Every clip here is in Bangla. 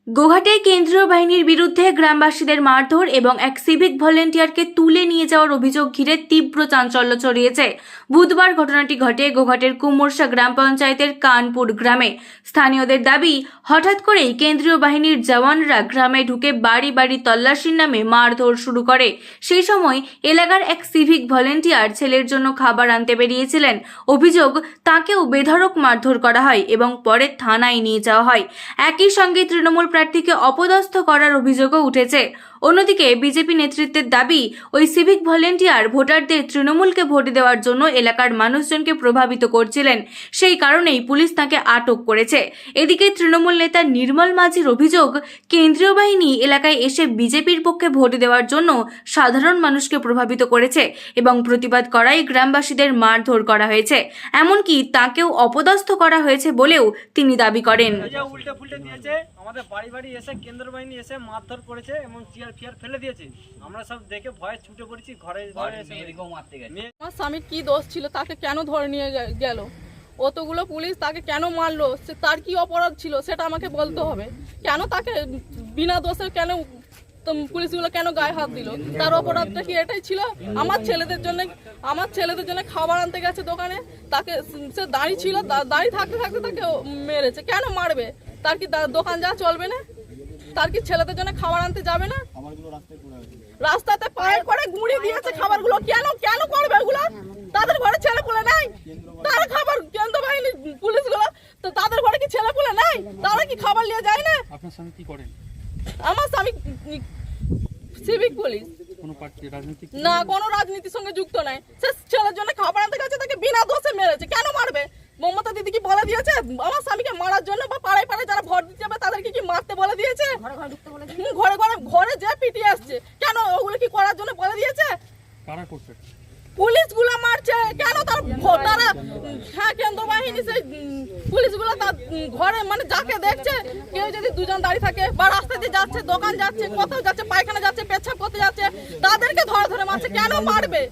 গোঘাটে কেন্দ্রীয় বাহিনীর বিরুদ্ধে গ্রামবাসীদের মারধর এবং এক সিভিক ভলেন্টিয়ারকে তুলে নিয়ে যাওয়ার অভিযোগ ঘিরে তীব্র চাঞ্চল্য ছড়িয়েছে। বুধবার ঘটনাটি ঘটে গোঘাটের কুমোরশা গ্রাম পঞ্চায়েতের কানপুর গ্রামে। স্থানীয়দের দাবি, হঠাৎ করেই কেন্দ্রীয় বাহিনীর জওয়ানরা গ্রামে ঢুকে বাড়ি বাড়ি তল্লাশির নামে মারধর শুরু করে। সেই সময় এলাকার এক সিভিক ভলেন্টিয়ার ছেলের জন্য খাবার আনতে বেরিয়েছিলেন। অভিযোগ, তাকেও বেধড়ক মারধর করা হয় এবং পরে থানায় নিয়ে যাওয়া হয়। একই সঙ্গে তৃণমূল প্রার্থীকে অপদস্থ করার অভিযোগও উঠেছে। অন্যদিকে বিজেপি নেতৃত্বের দাবি, ওই সিভিক ভলেন্টিয়ার ভোটারদের তৃণমূলকে ভোট দেওয়ার জন্য এলাকার মানুষজনকে প্রভাবিত করছিলেন, সেই কারণেই পুলিশ তাকে আটক করেছে। এদিকে তৃণমূল নেতা নির্মল মাঝির অভিযোগ, কেন্দ্রীয় বাহিনী এলাকায় এসে বিজেপির পক্ষে ভোট দেওয়ার জন্য সাধারণ মানুষকে প্রভাবিত করেছে এবং প্রতিবাদ করায় গ্রামবাসীদের মারধর করা হয়েছে, এমনকি তাকেও অপদস্থ করা হয়েছে বলেও তিনি দাবি করেন। আমাদের বাড়ি বাড়ি এসে কেন্দ্র বাহিনী এসে মারধর করেছে এবং চেয়ার ফেলে দিয়েছে। আমরা সব দেখে ভয়ে ছুটে পড়েছি, ঘরে এসে মারতে গেছে। আমার স্বামীর কি দোষ ছিল, তাকে কেন ধরে নিয়ে গেল, অতগুলো পুলিশ তাকে কেন মারলো, তার কি অপরাধ ছিল সেটা আমাকে বলতে হবে। কেন তাকে বিনা দোষে কেন পুলিশগুলো কেন গায়ে হাত দিল, তার অপরাধটা কি এটাই ছিল? আমার ছেলেদের জন্য খাবার আনতে গেছে দোকানে, তাকে সে দাঁড়িয়ে ছিল, দাঁড়িয়ে থাকতে থাকতে তাকে মেরেছে। কেন মারবে? তার কি দোকান যা চলবে না? তার কি ছেলেদের জন্য খাবার আনতে যাবে না? রাস্তাতে পায়ে করে গুঁড়ি দিয়েছে খাবারগুলো। কেন কেন করবে এগুলো? তাদের ঘরে ছেলে পুলে নাই? তারা খাবার কেন্দ্র বাহিনী পুলিশগুলো তো তাদের ঘরে কি ছেলে পুলে নাই? তারা কি খাবার নিয়ে যায় না? আপনার স্বামী কি করেন? আমার স্বামী সিভিক পুলিশ। কোনো পার্টি রাজনীতি না, কোনো রাজনীতির সঙ্গে যুক্ত নাই। সে ছেলের জন্য খাবার আনতে গেছে, তাকে বিনা দোষে মেরেছে। কেন মারবে? মমতা দিদি কি বলে দিয়েছে আমার স্বামীকে মারার জন্য? বা পাড়ায় পাড়ায় যারা ভোট দিতে যাবে তাদেরকে কি মারতে বলে দিয়েছে? ঘরে যে পিটিয়ে আসছে, কেন ওগুলো কি করার জন্য বলে দিয়েছে? কারা করছে? পুলিশগুলো মারছে। কেন তারা হ্যাঁ, কেন্দ্র বাহিনী সেই পুলিশগুলো তার ঘরে মানে যাকে দেখছে, কেউ যদি দুজন দাঁড়িয়ে থাকে বা রাস্তা দিয়ে যাচ্ছে, দোকান যাচ্ছে, কোথাও যাচ্ছে, পায়খানা যাচ্ছে, পেচ্ছাপ করতে যাচ্ছে, তাদেরকে ধরে ধরে মারছে। কেন মারবে?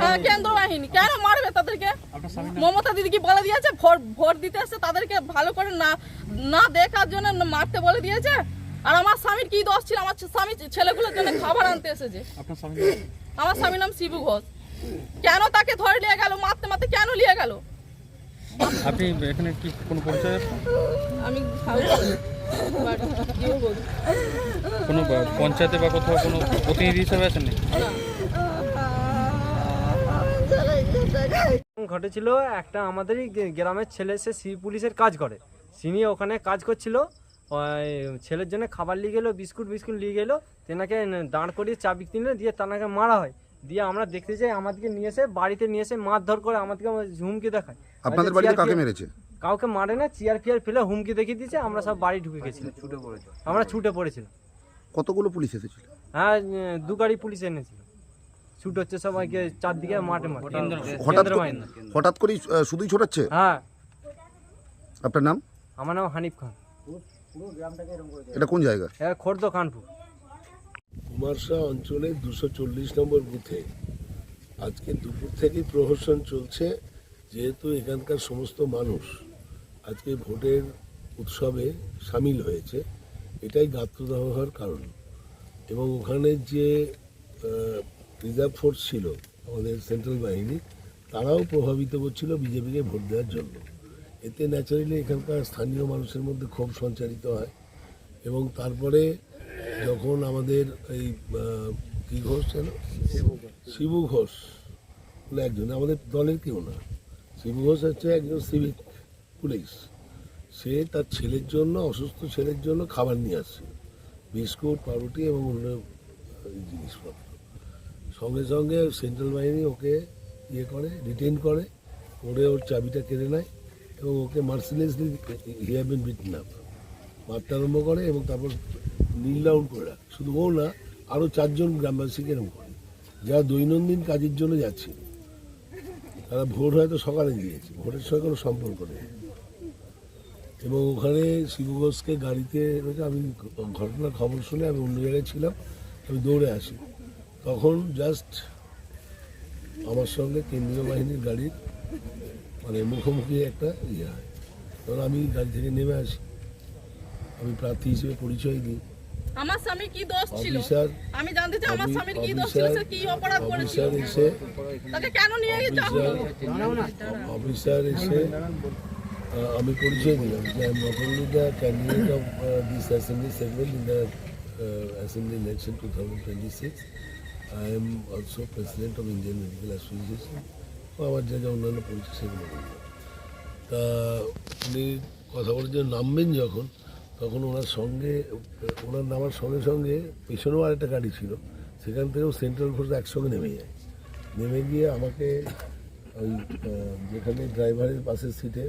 হ্যাঁ, কেন্দ্র বাহিনী কেন মারবে তাদেরকে? মমতা দিদি কি বলে দিয়েছে ভোট দিতে আসছে তাদেরকে ভালো করে না দেখার জন্য মারতে বলে দিয়েছে? আর আমার স্বামীর কি দোষ ছিল? আমার স্বামী ছেলেগুলোর জন্য খাবার আনতে এসেছে। আপনার স্বামী? আমার স্বামীর নাম শিবু ঘোষ। কেন তাকে ধরে নিয়ে গেল? মারতে মারতে কেন নিয়ে গেল? আপনি এখানে কি কোনো পঞ্চায়েত? আমি কোনো পঞ্চায়েতে বা কোথাও কোনো প্রতিনিধি হিসাবে আছেন? ঘটেছিল একটা আমাদেরই গ্রামের ছেলে, সে পুলিশের কাজ করে, তিনি ওখানে কাজ করছিল। ছেলের জন্য খাবার নিয়ে গেলো, বিস্কুট নিয়ে গেলো, তেনাকে দাঁড় করিয়ে চাবি কিনে দিয়ে তাকে মারা হয়। দিয়ে আমরা দেখতে যাই, আমাদেরকে নিয়ে এসে বাড়িতে নিয়ে এসে মারধর করে, আমাদেরকে হুমকি দেখায়। আপনাদের বাড়িতে কাকে মেরেছে? কাউকে মারে না, চেয়ার ফেলে হুমকি দেখিয়ে দিয়েছে। আমরা সব বাড়ি ঢুকে গেছিলাম, আমরা ছুটে পড়েছিলাম। কতগুলো পুলিশ এসেছিল? হ্যাঁ, 2 গাড়ি পুলিশ এনেছিল। ছুট হচ্ছে সবাইকে চারদিকে মাঠে হঠাৎ করেই শুধুই ছোটাচ্ছে? হ্যাঁ। আপনার নাম? আমার নাম হানিফ খান। এটা কোন জায়গা? খোর্দ কানপুর। কুমারশা অঞ্চলে 240 নম্বর বুথে আজকে দুপুর থেকেই প্রহসন চলছে। যেহেতু এখানকার সমস্ত মানুষ আজকে ভোটের উৎসবে সামিল হয়েছে, এটাই গাত্রদাহ হওয়ার কারণ। এবং ওখানে যে রিজার্ভ ফোর্স ছিল আমাদের সেন্ট্রাল বাহিনী, তারাও প্রভাবিত করছিল বিজেপিকে ভোট দেওয়ার জন্য। এতে ন্যাচারালি এখানকার স্থানীয় মানুষের মধ্যে ক্ষোভ সঞ্চারিত হয়। এবং তারপরে যখন আমাদের এই কী ঘোষ যেন, শিবু ঘোষ বলে একজন, আমাদের দলের কেউ না, শিবু ঘোষ হচ্ছে একজন সিভিক পুলিশ। সে তার ছেলের জন্য, অসুস্থ ছেলের জন্য খাবার নিয়ে আসছে, বিস্কুট, পাউরুটি এবং অন্য জিনিসপত্র। সঙ্গে সঙ্গে সেন্ট্রাল বাহিনী ওকে ডিটেইন করে ওর চাবিটা কেড়ে নেয় এবং ওকে mercilessly he have been beaten up মারতে আরম্ভ করে এবং তারপর নীল ডাউন করে রাখে। শুধু ও না, আরও 4 জন গ্রামবাসীকে এরকম করে, যারা দৈনন্দিন কাজের জন্য যাচ্ছিল। তারা ভোট হয়তো সকালে দিয়েছে, ভোটের সঙ্গে কোনো সম্পর্ক নেই। এবং ওখানে শিবু ঘোষকে গাড়িতে রয়েছে। আমি ঘটনার খবর শুনে আমি অন্য জায়গায় ছিলাম, আমি দৌড়ে আসি। তখন জাস্ট আমার সঙ্গে কেন্দ্রীয় বাহিনীর গাড়ির মুখোমুখি একটা হয়। তখন আমি গাড়ি থেকে নেমে আসি, আমি প্রার্থী হিসেবে পরিচয় দিই। আমার স্বামী কি দোষ ছিল অফিসার আমি জানতে চাই আমার স্বামীর কি দোষ ছিল, সে কি অপরাধ করেছিল, অফিসার এসে তাকে কেন নিয়ে যাওয়া হলো? আমি পরিচয় দিলাম যে I am not only the candidate of this assembly segment in the assembly election 2026, I am also president of Indian medical association. আমার যা যা অন্যান্য পরিচয় সেগুলো বললাম। তা উনি কথা বলে যে নামবেন যখন, তখন ওনার নামার সঙ্গে সঙ্গে পেছনেও আরেকটা গাড়ি ছিল, সেখান থেকেও সেন্ট্রাল ফোর্স একসঙ্গে নেমে যায়। নেমে গিয়ে আমাকে ওই যেখানে ড্রাইভারের পাশের সিটে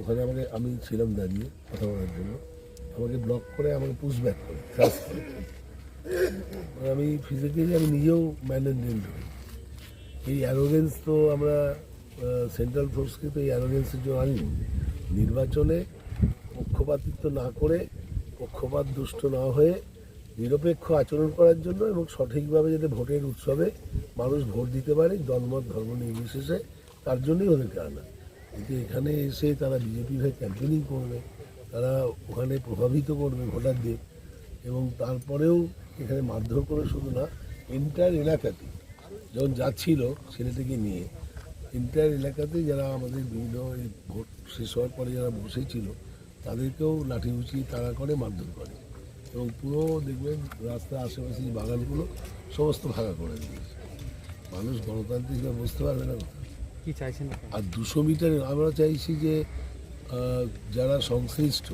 ওখানে আমি ছিলাম দাঁড়িয়ে কথা বলার জন্য, আমাকে ব্লক করে আমাকে পুশব্যাক করে থ্রাস্ট করে। আমি ফিজিক্যালি আমি নিজেও ম্যানেজমেন্ট হই। এই অ্যারোগেন্স তো আমরা সেন্ট্রাল ফোর্সকে তো এই অ্যারোগেন্সের জন্য আনিনি। নির্বাচনে পক্ষপাতিত্ব না করে, পক্ষপাত দুষ্ট না হয়ে নিরপেক্ষ আচরণ করার জন্য এবং সঠিকভাবে যাতে ভোটের উৎসবে মানুষ ভোট দিতে পারে দলমত ধর্ম নির্বিশেষে, তার জন্যই ওদেরকে আনা। কিন্তু এখানে এসে তারা বিজেপি হয়ে ক্যাম্পেনিং করবে, তারা ওখানে প্রভাবিত করবে ভোটারদের, এবং তারপরেও এখানে মারধর করে শুধু না, এন্টায়ার এলাকাতে যখন যাচ্ছিল ছেলেটিকে নিয়ে, এন্টায়ার এলাকাতে যারা আমাদের বিভিন্ন এই ভোট শেষ হওয়ার পরে যারা বসেছিল তাদেরকেও লাঠি উঁচিয়ে তাড়া করে, মারধর করে, এবং পুরো দেখবেন রাস্তার আশেপাশে যে বাগানগুলো সমস্ত ভাঙা করে দিয়েছে। মানুষ গণতান্ত্রিকভাবে বুঝতে পারবে না কথা। কি চাইছেন? আর 200 মিটারে আমরা চাইছি যে যারা সংশ্লিষ্ট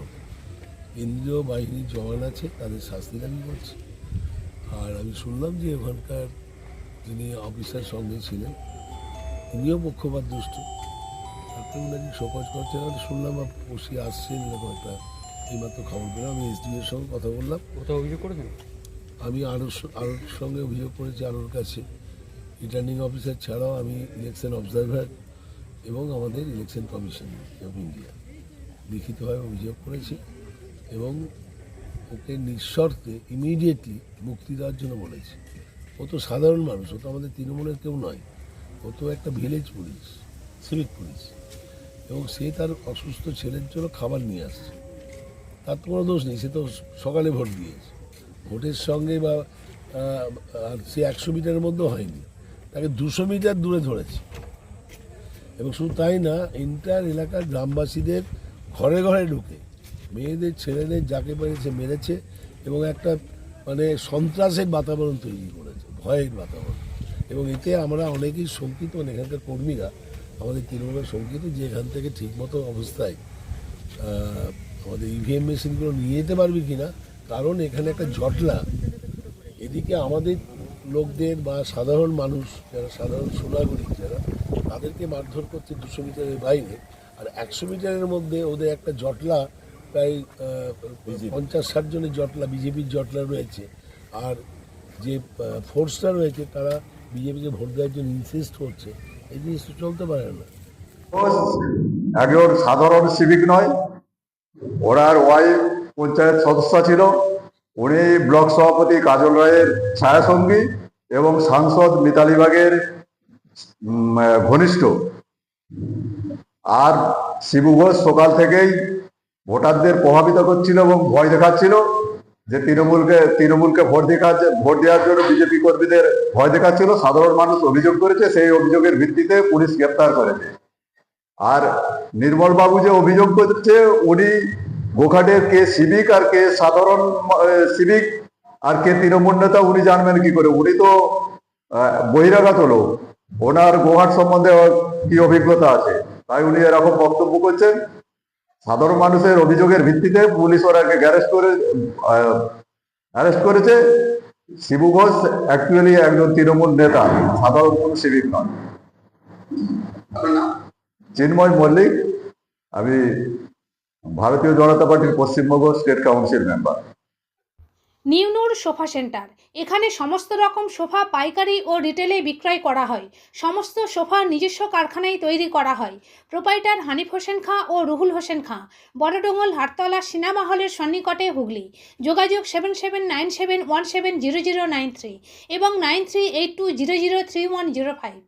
কেন্দ্রীয় বাহিনীর জওয়ান আছে তাদের শাস্তি দাবি করছে। আর আমি শুনলাম যে ওখানকার যিনি অফিসার সঙ্গে ছিলেন তিনিও পক্ষপাত দুষ্ট, তাকেও নাকি শোকজ করছে। শুনলাম বসে আসছেন এরকম একটা এইমাত্র খবর পেলাম। আমি এসডিওর সঙ্গে কথা বললাম। কোথাও অভিযোগ করেছেন? আমি আরোর সঙ্গে অভিযোগ করেছি, আরোর কাছে। রিটার্নিং অফিসার ছাড়াও আমি ইলেকশন অবজারভার এবং আমাদের ইলেকশন কমিশন অফ ইন্ডিয়া লিখিতভাবে অভিযোগ করেছি, এবং ওকে নিঃশর্তে ইমিডিয়েটলি মুক্তি দেওয়ার জন্য বলেছি। ও তো সাধারণ মানুষ, ও তো আমাদের তৃণমূলের কেউ নয়, ও তো একটা ভিলেজ পুলিশ, সিভিক পুলিশ, এবং সে তার অসুস্থ ছেলের জন্য খাবার নিয়ে আসছে। তার তো কোনো দোষ নেই, সে তো সকালে ভোট দিয়েছে। ভোটের সঙ্গে বা সে 100 মিটারের মধ্যেও হয়নি, তাকে 200 মিটার দূরে ধরেছে। এবং শুধু তাই না, এন্টায়ার এলাকার গ্রামবাসীদের ঘরে ঘরে ঢুকে মেয়েদের ছেলেদের যাকে পেরেছে মেরেছে, এবং একটা মানে সন্ত্রাসের বাতাবরণ তৈরি করেছে, ভয়ের বাতাবরণ। এবং এতে আমরা অনেকেই শঙ্কিত, এখানকার কর্মীরা আমাদের তৃণমূলের শঙ্কিত যে এখান থেকে ঠিকমতো অবস্থায় আমাদের ইভিএম মেশিনগুলো নিয়ে যেতে পারবে কিনা, কারণ এখানে একটা জটলা। এদিকে আমাদের লোকদের বা সাধারণ মানুষ যারা সাধারণ সুনাগরিক যারা, তাদেরকে মারধর করছে 200 মিটারের বাইরে, আর 100 মিটারের মধ্যে ওদের একটা জটলা, প্রায় 50-60 জনের জটলা, বিজেপির জটলা রয়েছে। আর যে ফোর্সটা রয়েছে তারা বিজেপিকে ভোট দেওয়ার জন্য ইনসিস্ট করছে। এই জিনিসটা চলতে পারে না। একজন সাধারণ সিভিক নয়, ওনার ওয়াইফ পঞ্চায়েত সদস্য ছিল, উনি ব্লক সভাপতি কাজল রায়ের ছায়াসঙ্গী এবং সাংসদ মিতালি বাগের ঘনিষ্ঠ। আর শিবু ঘোষ সকাল থেকেই ভোটারদের প্রভাবিত করছিল এবং ভয় দেখাচ্ছিল যে তৃণমূলকে ভোট দেওয়ার জন্য বিজেপি কর্মীদের ভয় দেখাচ্ছিল। সাধারণ মানুষ অভিযোগ করেছে, সেই অভিযোগের ভিত্তিতে পুলিশ গ্রেপ্তার করেছে। আর নির্মল বাবু যে অভিযোগ করছে, উনি গোঘাটের কে সিভিক আর কে সাধারণ সিভিক আর কে তৃণমূল নেতা উনি জানবেন কি করে? উনি তো বহিরাগত লোক, ওনার গোঘাট সম্বন্ধে কি অভিজ্ঞতা আছে? তাই উনি এরকম বক্তব্য করছেন। সাধারণ মানুষের অভিযোগের ভিত্তিতে পুলিশ ওনাকে অ্যারেস্ট করেছে। শিবু ঘোষ অ্যাকচুয়ালি একজন তৃণমূল নেতা, সাধারণ কোনো সিভিক নয়। চিন্ময় মল্লিক, আমি ভারতীয় জনতা পার্টির Paschimbanga state council member. New Noor sofa centre, এখানে সমস্ত রকম সোফা পাইকারি ও রিটেলে বিক্রয় করা হয়। সমস্ত সোফা নিজস্ব কারখানায় তৈরি করা হয়। প্রোপাইটার হানিফ হোসেন খাঁ ও রুহুল হোসেন খাঁ, বড়ডোঙ্গল হাটতলা সিনেমা হলের সন্নিকটে, হুগলি। যোগাযোগ 7797170093 এবং 9382003105।